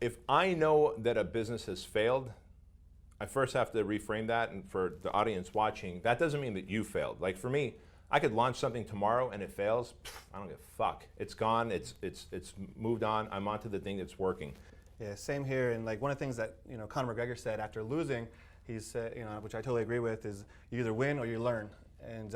if I know that a business has failed, I first have to reframe that, and for the audience watching, that doesn't mean that you failed. Like for me, I could launch something tomorrow and it fails. I don't give a fuck. It's gone. It's moved on. I'm onto the thing that's working. Yeah, same here. And like one of the things that Conor McGregor said after losing, he said, which I totally agree with, is you either win or you learn. And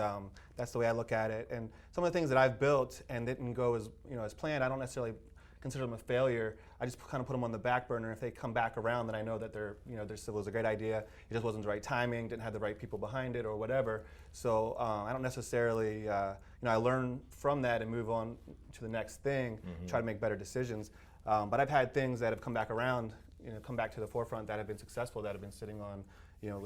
that's the way I look at it. And some of the things that I've built and didn't go as planned, I don't necessarily consider them a failure. I just kind of put them on the back burner. If they come back around, then I know that this was a great idea. It just wasn't the right timing, didn't have the right people behind it, or whatever. So I don't necessarily, I learn from that and move on to the next thing, try to make better decisions. But I've had things that have come back around, come back to the forefront that have been successful, that have been sitting on,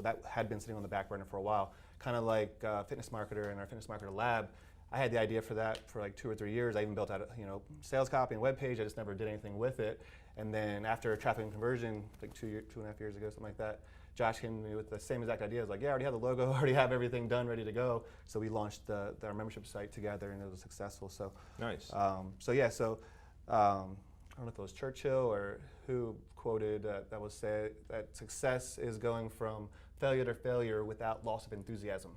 that had been sitting on the back burner for a while. Kind of like Fitness Marketer and our Fitness Marketer Lab. I had the idea for that for like 2 or 3 years. I even built out sales copy and web page. I just never did anything with it. And then after traffic and conversion, like 2.5 years ago, something like that, Josh came to me with the same exact idea. I was like, yeah, I already have the logo, I already have everything done, ready to go. So we launched our membership site together, and it was successful. So nice. I don't know if it was Churchill or who quoted that was said that success is going from failure to failure without loss of enthusiasm,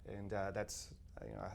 and that's.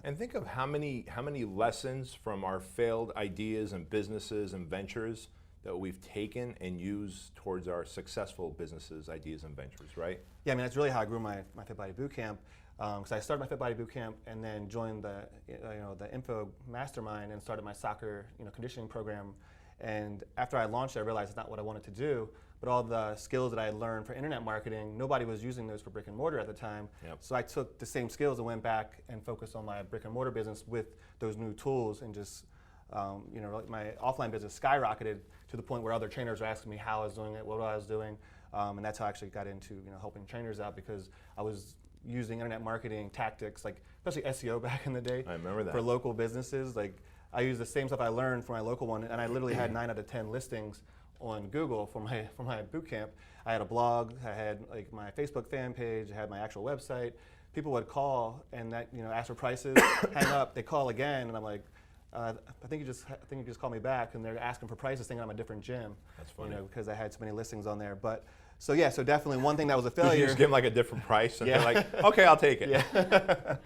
And think of how many lessons from our failed ideas and businesses and ventures that we've taken and used towards our successful businesses, ideas, and ventures, right? Yeah, I mean, that's really how I grew my Fit Body Bootcamp. Because I started my Fit Body Bootcamp and then joined the Info Mastermind and started my soccer conditioning program. And after I launched it, I realized it's not what I wanted to do. But all the skills that I had learned for internet marketing, nobody was using those for brick and mortar at the time. Yep. So I took the same skills and went back and focused on my brick and mortar business with those new tools, and just my offline business skyrocketed to the point where other trainers were asking me how I was doing it, what I was doing, and that's how I actually got into helping trainers out, because I was using internet marketing tactics, like especially SEO back in the day. I remember that. For local businesses, like I used the same stuff I learned for my local one, and I literally had 9 out of 10 listings on Google for my boot camp. I had a blog, I had like my Facebook fan page, I had my actual website. People would call and ask for prices, hang up, they call again, and I'm like, I think you just called me back, and they're asking for prices, thinking I'm a different gym. That's funny. Because I had so many listings on there. But so definitely one thing that was a failure. Did you just give them like a different price, and yeah. they're like, okay, I'll take it. Yeah.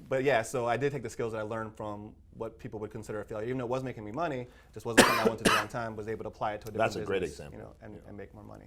But yeah, so I did take the skills that I learned from what people would consider a failure, even though it was making me money, just wasn't something I wanted to do on time, was able to apply it to a different business. That's a great example. And make more money.